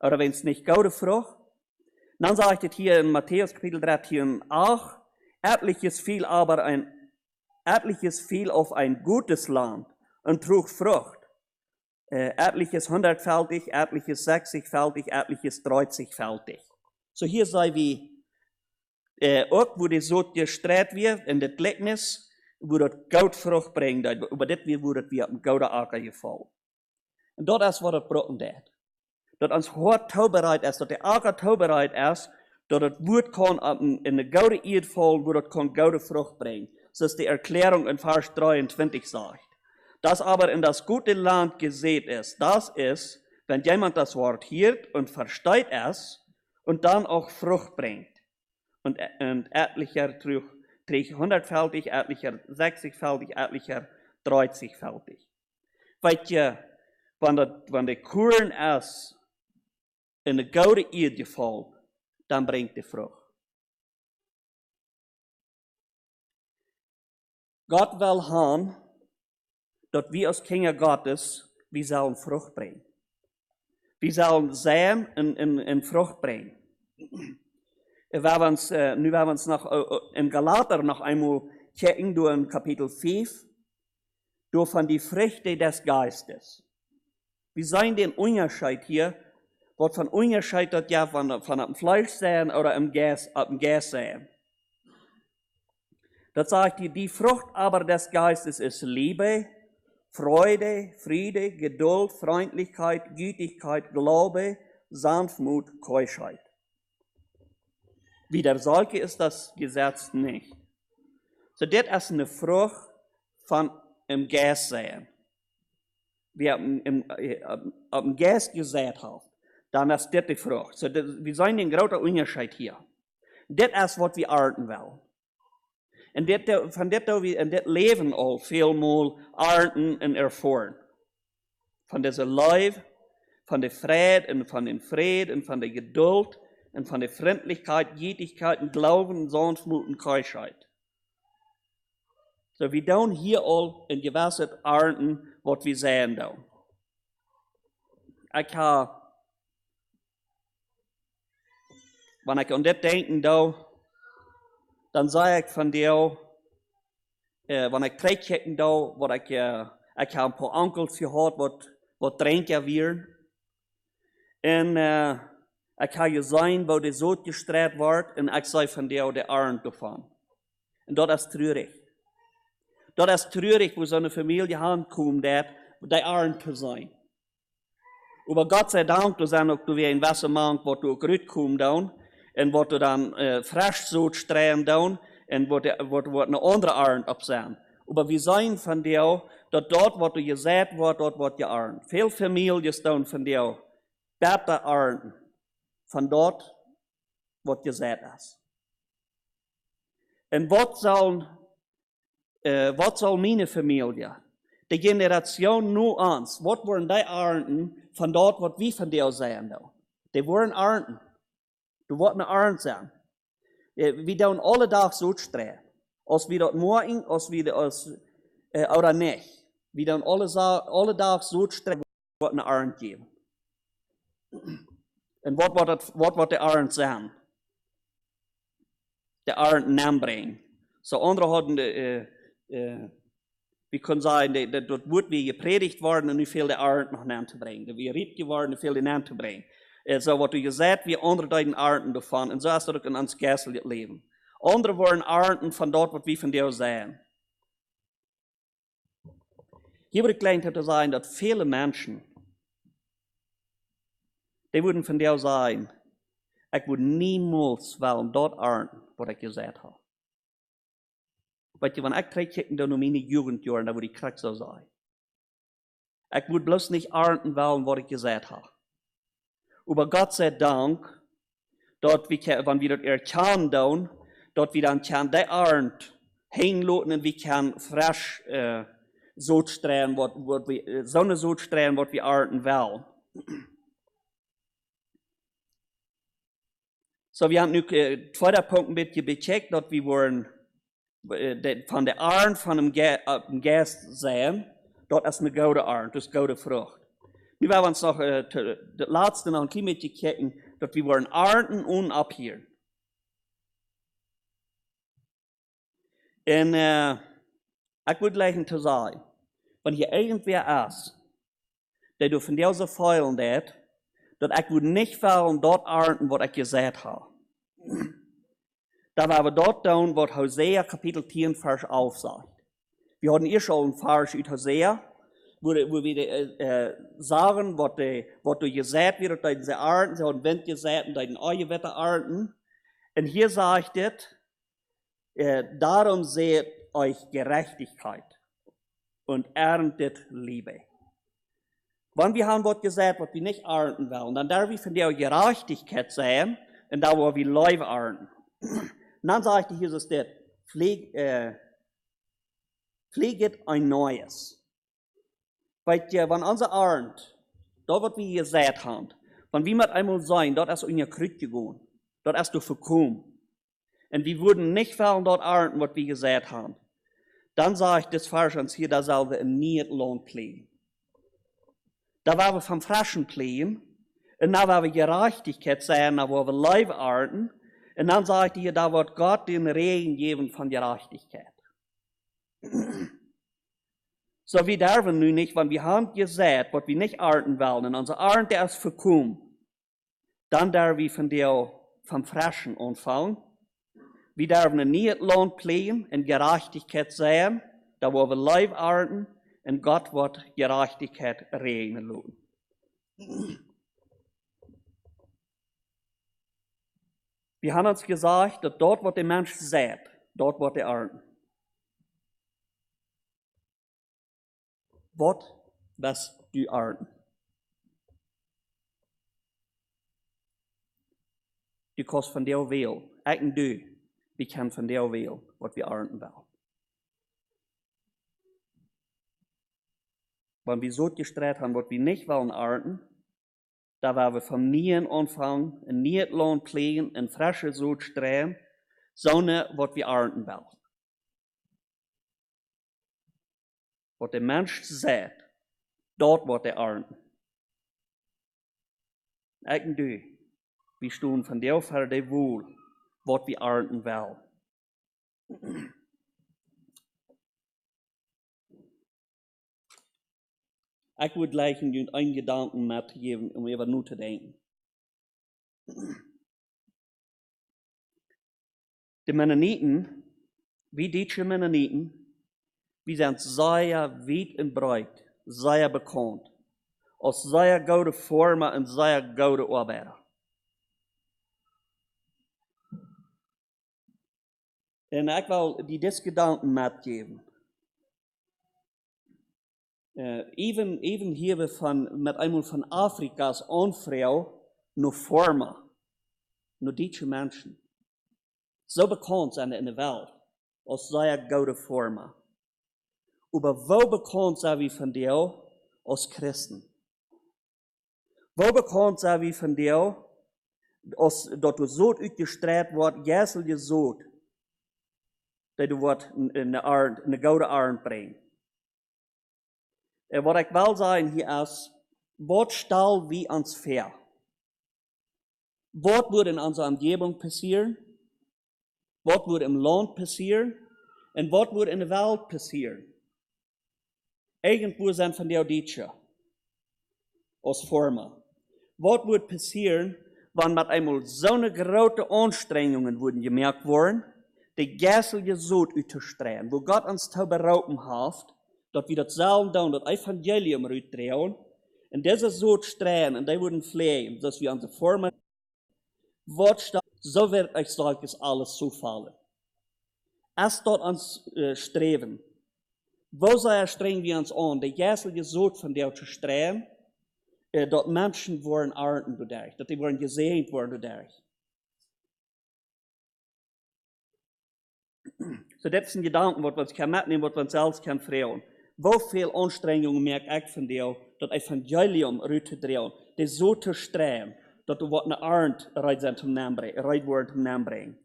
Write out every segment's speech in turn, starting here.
oder wenn es nicht gute Frucht, dann sagt es hier in Matthäus Kapitel 13 auch, etliches fiel auf ein gutes Land und trug Frucht. Etliches 100-fältig, etliches 60-fältig, etliches 30-fältig. So hier sei wie, auch wo die Saat gestreut wird, in das Gleichnis, wo das Goudvrucht bringt, über das wo das wir auf dem gouden Acker gefallen. Und das ist, was das Brocken tut. Dat ons hart toebereid is, dat de akker toebereid is, dat het woord kan in de gouden eerd vallen, wo dat kan gouden vrucht brengen. Zoals die Erklärung in Vers 23 sagt. Das aber in das gute Land gesät ist, das ist, wenn jemand das Wort hört und versteht es und dann auch Frucht bringt. Und etlicher trägt 100-fältig, etlicher 60-fältig, etlicher 30-fältig. Weet je, wenn der Korn ist, in de gouden eerd gevallen, dan brengt de Frucht. Gott will haben, dass wir als Kinder Gottes, wir sollen Frucht bringen. Wir sollen säen und Frucht bringen. Nu werden wir uns noch in Galater noch einmal checken, durch in Kapitel 5, durch von die Früchte des Geistes. Wir sehen den Unterschied hier, was von Unterschied das ja von dem Fleisch sein oder im Gas sein. Das sagt die Frucht aber des Geistes ist Liebe, Freude, Friede, Geduld, Freundlichkeit, Gütigkeit, Glaube, Sanftmut, Keuschheit. Wieder solche ist das Gesetz nicht. So, das ist eine Frucht von im Gas sein. Wir im Gas gesät haben. Dann ist das die Frucht. So, wir sehen den großen Unterschied hier. Das ist, was wir ernten wollen. Und von das wir in das Leben auch vielmal ernten und erfahren. Von dieser Liebe, von der Friede und von dem Frieden und von der Geduld und von der Freundlichkeit, Gütigkeit und Glauben, Sanftmut und Keuschheit. So, wir tun hier all in gewissem ernten, was wir sehen tun. Wenn ich an das denke, dann sage ich von dir, wenn ich terugkijken, wat ich habe ein paar Onkels gehad, was drinken wir. Und ich habe gesehen, wo die Saat gestreut wird, und ich sage von dir, der Arend davon. Und das ist traurig. Das ist traurig, wo so eine Familie ankommt, die Arend zu sein. Aber Gott sei Dank, du sagst auch, du wirst ein Wassermann, wo du zurückkommst, und wo du dann frisch so streuen und wo eine andere Arend absehen. Aber wir sehen von dir, dass dort, wo du gesät wird, dort wird gearnt. Viele Familien stehen von dir besser ernten, von dort, wo gesät ist. Und was soll meine Familie, die Generation nur uns, was wollen die ernten von dort, was wir von dir sehen? Die wollen ernten. Du wirst eine Arend sein. Wir tun alle Tag so streuen. Als wir das morgen, als wir das, oder nicht. Wir tun alle Tag so streuen, wird eine Arend geben. Und was wird der Arend sein? Der Arend Namen bringen. So andere hatten, wir können sagen, dort wird wie gepredigt worden und wie viel der Arend noch Namen zu bringen. Wir riet geworden, wie viel den Namen zu bringen. So wat u gezegd, wie andere deuten arten davon. Und so ist das auch in ons geestelijk leven. Andere worden arten van dort, wat wir von dir sehen. Hier würde ich gleich zu sagen, dass viele Menschen, die würden von dir sagen, ich würde niemals wollen dort arten, was ich gesagt habe. Weißt du, wenn ich zurückkicke in meine Jugendjahren, dann würde ich krass so sein. Ich würde bloß nicht arten wollen, was ich gesagt habe. Aber Gott sei Dank, dort wenn wir das erkennen, dort wir dann kann der Arend hinloten und wir können frisch so streuen, Sonne so streuen, was wir ernten wollen. So, wir haben nu zweiter Punkt ein bisschen becheckt, dass wir wollen von der Arend von dem Gast sehen, dort ist eine gute Arend, das ist gute Frucht. Nu werden we ons nog de laatste nog een klein beetje kijken, dat we worden arten en abhieren. En ik moet leggen te zeggen, wanneer je irgendwer is, dat du van deze feilen deed, dat ik moet niet vallen dat arten wat ik gezegd heb. Da waren we dort doen, wat Hosea Kapitel 10, Vers 11 sagt. Wir hatten eerst al een vers uit Hosea, wo wir sagen, wat du gezegd wird, dat ze arten, ze hadden wind gezegd, en dat eigen wetter arten. En hier sagt het, darum seht euch Gerechtigkeit und erntet Liebe. Wann wir haben was gesagt, was wir nicht ernten wollen, dann darf wir von der Gerechtigkeit sein, und da wo wir Leben ernten. Und dann sagt Jesus das, pfleget ein Neues. Weil wenn unser Ernt, da was wir gesagt haben, wenn wir mit einmal sein, dort ist unser Krieg gegangen, dort ist du verkommen. Und wir würden nicht fallen dort ernten, was wir gesagt haben. Dann sage ich das Vers uns hier, da sollen wir ein Nietlohn pflegen. Da waren wir vom Frischen pflegen, und da waren wir Gerechtigkeit sein, da waren wir Leib ernten, und dann sagt hier, da wird Gott den Regen geben von Gerechtigkeit. So wir dürfen nun nicht, wenn wir haben gesagt, was wir nicht ernten wollen, und unser Ernte ist verkommen, dann dürfen wir vom Frischen anfangen. Wir dürfen einen Nietlohn pflegen und Gerechtigkeit sein, da wo wir Leib ernten, und Gott wird Gerechtigkeit regnen lassen. Wir haben uns gesagt, dass dort, wo der Mensch sät, dort wird er ernten. Was du ernten? Du kannst von der wählen. Ich und du, wir können von der wählen, was wir ernten wollen. Wenn wir so gestreit haben, was wir nicht wollen ernten, da werden wir vom Nien anfangen, ein Nietlohn pflegen, ein frische Sod streuen, sondern was wir ernten wollen. Was der Mensch sät, dort wird er ernten. Ich und du, wir stehen von der für der Wohl, was wir ernten wollen. Ich würde gleich einen Gedanken mitgeben, um über nur zu denken. Die Mennoniten, wie deutsche Mennoniten, wir sind sehr weit und breit, sehr bekannt, als sehr gute Formen und sehr gute Arbeiter. Und ich will die diese Gedanken mitgeben. Even hier wir mit einmal von Afrikas Anfrau nur Formen, nur deutsche Menschen. So bekannt sind in der Welt, als sehr gute Formen. Aber wo bekannt sind wir von dir als Christen? Wo bekannt sind wir von dir, als dass du so uitgestreit wordt, jessel je zoot, dat du eine gute Arend brengt? Wat ik wil zeggen hier is, wat stel wie ons ver? Wat wordt in onze omgeving passieren? Wat wordt im Land passieren? En wat wordt in de wereld passieren? Irgendwo zijn van die Deutsche als Formen. Wat wordt passieren, wanneer met eenmaal zo'n grote Anstrengungen worden gemerkt worden, die Gessel je zout uit te strijden, wo Gott ons te berauben heeft, dat we datzelfde doen, dat Evangelium uitdrehen, en deze zout strijden, en die worden vliegen, dat we onze Formen, wat staat, zo wird euch solches alles zuvallen. Als dort ons streven, wo strengen wir uns an, die Gessel je zout van der te strijden, dat mensen worden ernten dadurch, dat die worden gezegend worden dadurch. So, das ist ein Gedanke, was wir uns mitnehmen, was wir uns selbst fragen. Wie viel Anstrengungen merke ich von dir, das Evangelium rauszudrehen, das so zu streben, dass du was eine Ernte reit zum Namen bringen.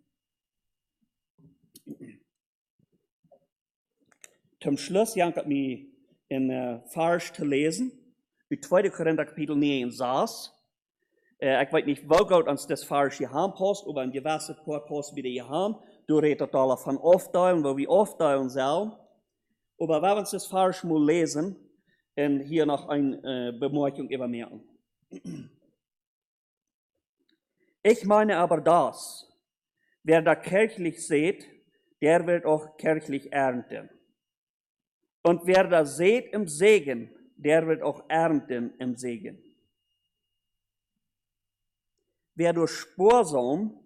Zum Schluss jankt mir in Vers zu lesen, Wie 2. Korinther Kapitel 9 saß. Ich weiß nicht, wo Gott uns das falsch gehabt passt, aber ein gewisses Part passt wieder gehabt. Du redest alle von aufteilen, wo wir aufteilen sollen. Aber wenn wir uns das falsch mal lesen, und hier noch eine Bemerkung übermerken. Ich meine aber das, wer da kirchlich sät, der wird auch kirchlich ernten. Und wer da sät im Segen, der wird auch ernten im Segen. Wer durch Sporsam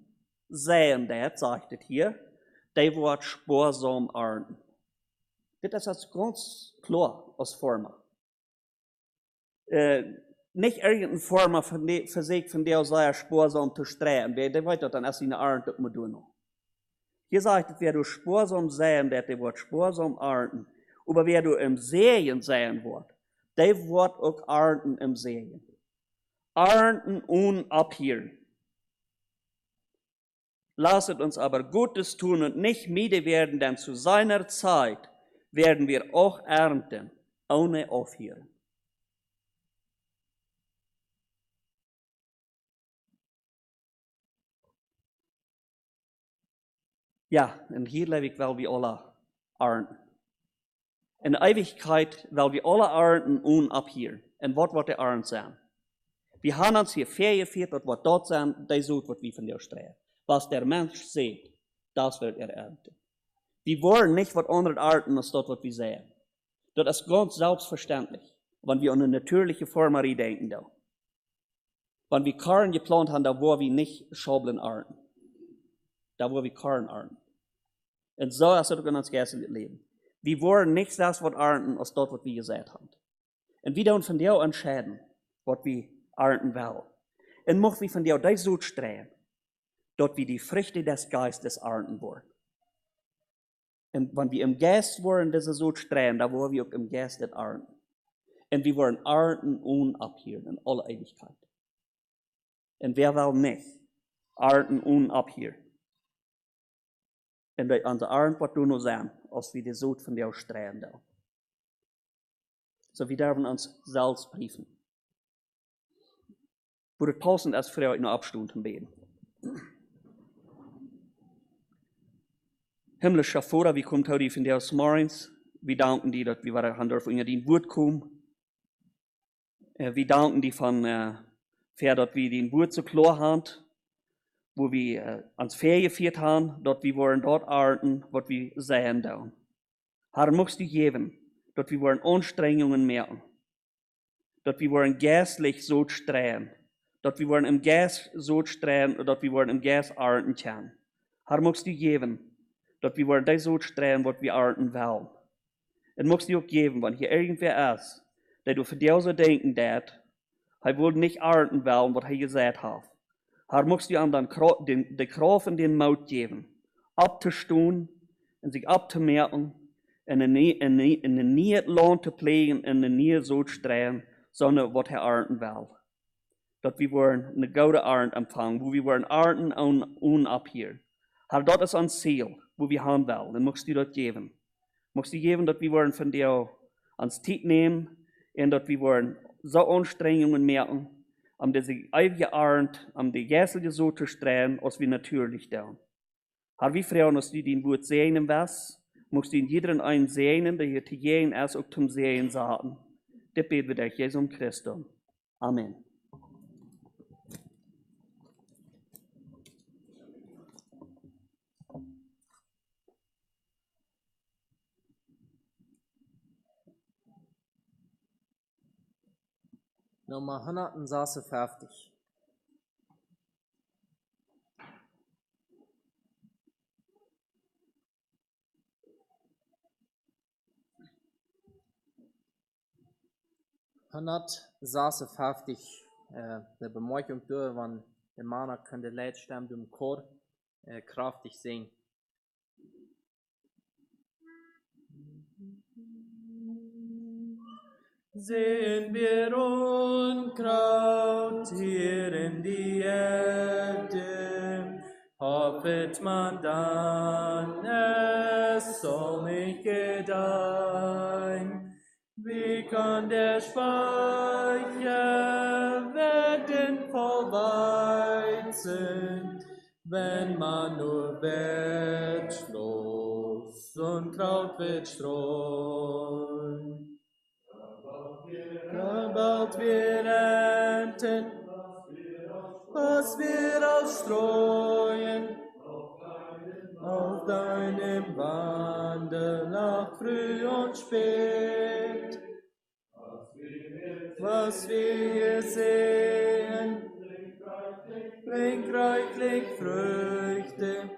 säen wird, sagt es hier, der wird Sporsam ernten. Das ist ganz klar aus Formen. Nicht irgendeine Form für sich, von der sei Sporsam zu streben. Der weiß dann erst in der Ernte, das muss tun. Hier sagt es, wer durch Sporsam säen wird, der wird Sporsam ernten. Aber wer du im Sehen säen wird, der wird auch ernten im Sehen. Ernten und abhieren. Lasset uns aber Gutes tun und nicht müde werden, denn zu seiner Zeit werden wir auch ernten, ohne aufhören. Ja, und hier lebe ich, weil wir alle ernten. In der Ewigkeit, weil wir alle ernten und abhieren. Und was wird der Ernst sein? Wir haben uns hier vergeführt, das wird dort sein, der sucht, was wir von dir streben. Was der Mensch sieht, das wird er ernten. Wir wollen nicht was anderes ernten, als das, was wir sehen. Das ist ganz selbstverständlich, wenn wir an eine natürliche Form denken. Wenn wir Karren geplant haben, da wo wir nicht Schabeln ernten. Da wo wir Karren ernten. Und so ist es auch in unserem geistlichen Leben. Wir wollen nicht das, was ernten, als das, was wir gesät haben. Und wir dürfen von dir entscheiden, was wir ernten wollen. Und möchten wir von dir das so streben, dass wir die Früchte des Geistes ernten wollen. Und wenn wir im Geist wollen, diese so streben, da wollen wir auch im Geist das ernten. Und wir wollen ernten und abhieren in aller Ewigkeit. Und wer will nicht ernten und abhieren? Und unser Ernten wird nur sein, als wir die Sod von dir streben. So wir dürfen uns selbst prüfen. Wo das passend ist, für euch noch Abstunden beten. Himmlischer Vater, wie kommt heute von dir aus morgens? Wir danken dir, dass wir haben dürfen in dein Wort kommen. Wir danken dir für, dass wir dein Wort so klar haben, wo wir ans Ferien geführt haben, dass wir wollen dort ernten, was wir sehen da. Herr, möchtest du geben, dass wir wollen Anstrengungen merken, dass wir wollen geistlich so streben, dass wir wollen im Geist so streben, dass wir wollen im Geist ernten können. Herr, möchtest du geben, dass wir wollen das so streben, was wir ernten wollen. Und möchtest du auch geben, wenn hier irgendwer ist, der du für dich so denken darfst, er will nicht ernten wollen, was er gesagt hat. Herr, möchtest du ihm dann die Kraft und den Mut geben, abzustehen und sich abzumerken, in der Nähe Land zu pflegen, in der Nähe so zu streben, sondern was er ernten will. Dass wir wollen eine gute Ernte empfangen, wo wir wollen ernten und abhieren. Herr, das ist ein Ziel, wo wir haben wollen, dann möchtest du das geben. Möchtest du geben, dass wir wollen von dir ans Zeit nehmen und dass wir wollen so Anstrengungen merken, um diese ewige Ernte, um die geistliche so zu streben, als wir natürlich tun. Herr, wir freuen uns, dass du den Wort segnen wirst, möchtest du in jedem einen segnen, der hier zu gehen ist, auch zum Sehen sagen. Das beten wir durch Jesus Christus. Amen. Nummer 156. De Bemerkung door, want de mannen kunnen de leidstem door Chor krachtig zingen. Sehen wir Unkraut hier in die Erde, hoffet man dann, es soll nicht gedeihen. Wie kann kann der Speicher werden voll Weizen, wenn man nur wertlos und Kraut wird streuen. Gar bald wir ernten, was wir ausstreuen, auf deinem Wandernacht früh und spät. Was wir hier sehen, bringt reichlich Früchte.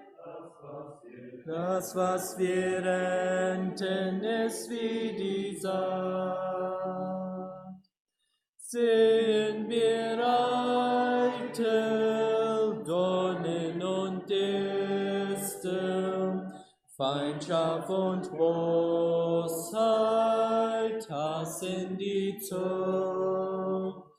Das, was wir ernten, ist wie die Saat. Sehen wir eitel, Dornen und Disteln, Feindschaft und Bosheit, Hass in die Zucht.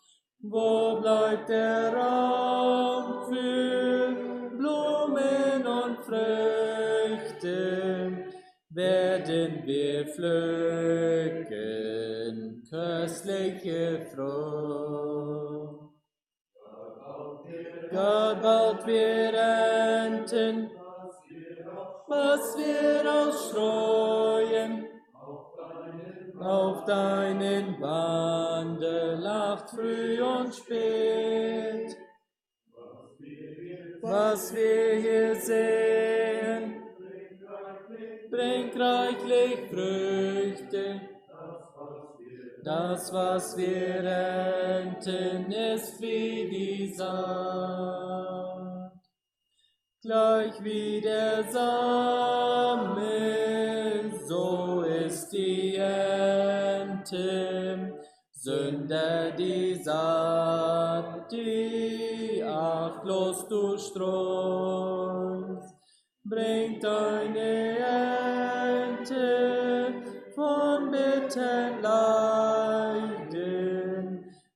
Wo bleibt der Raum für Blumen und Früchte? Werden wir pflücken köstliche Frucht. Gar bald wir ernten, was wir ausstreuen, auf deinen Wandernacht früh und spät. Was wir hier sehen, bringt reichlich Früchte. Das, was wir ernten, ist wie die Saat. Gleich wie der Same, so ist die Ernte. Sünde die Saat, die achtlos du streust. Bringt deine Ernte von Bitten Leiden,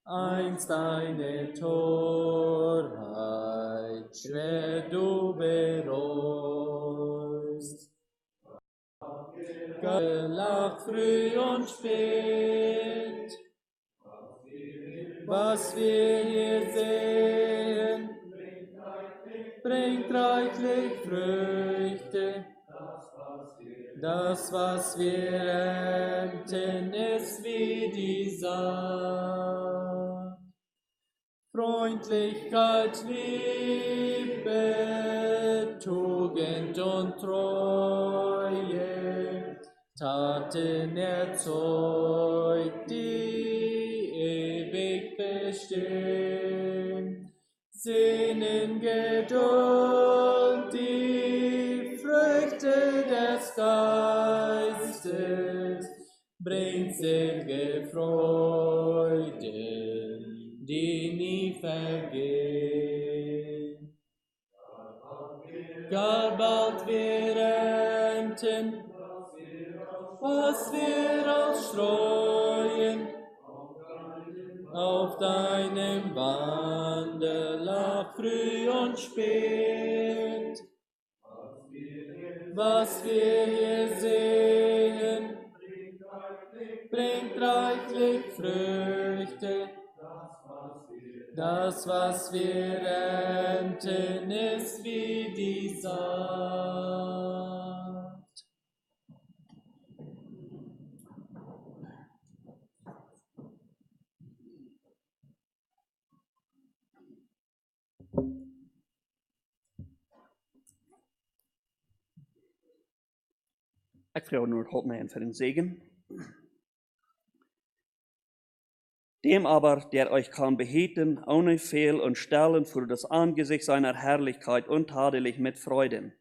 einst deine Torheit schwer du bereust. Gelacht früh und spät, was wir hier sehen, bringt reichlich Früchte. Das, was wir ernten, ist wie die Saat. Freundlichkeit, Liebe, Tugend und Treue, Taten erzeugt, die ewig bestehen. Sehnen, Geduld, die Früchte des Geistes, bringt selige Freuden, die nie vergehen. Gar bald wir ernten, was wir ausstreuen, auf deinem Wanderlauf früh und spät. Was wir hier sehen, bringt reichlich Früchte. Das, was wir ernten, ist wie die Saat. Ich frage nur God mij für den Segen. Dem aber, der euch kann behüten, ohne Fehl und stellen vor das Angesicht seiner Herrlichkeit untadelig mit Freuden.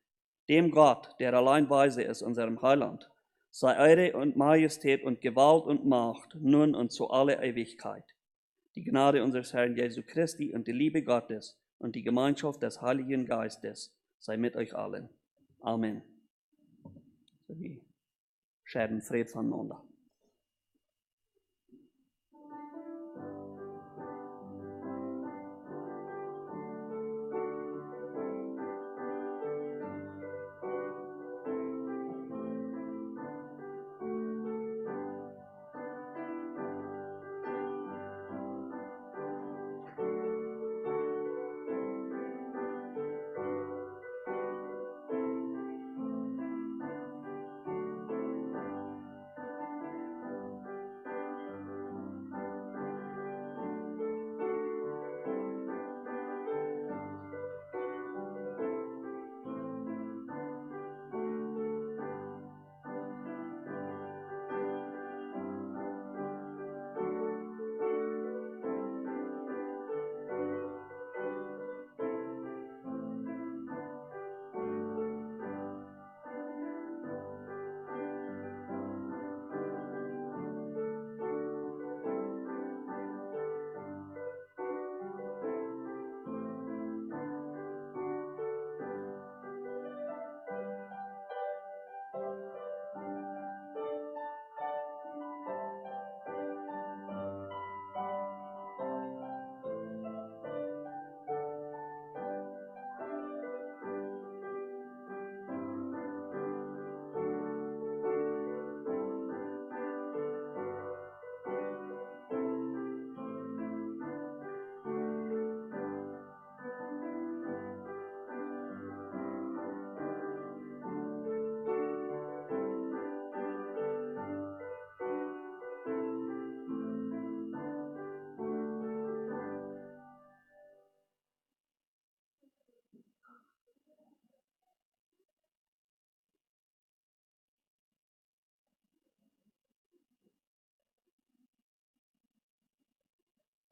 Dem Gott, der allein weise ist, unserem Heiland, sei Ehre und Majestät und Gewalt und Macht, nun und zu aller Ewigkeit. Die Gnade unseres Herrn Jesu Christi und die Liebe Gottes und die Gemeinschaft des Heiligen Geistes sei mit euch allen. Amen. Wir scherben Fried voneinander.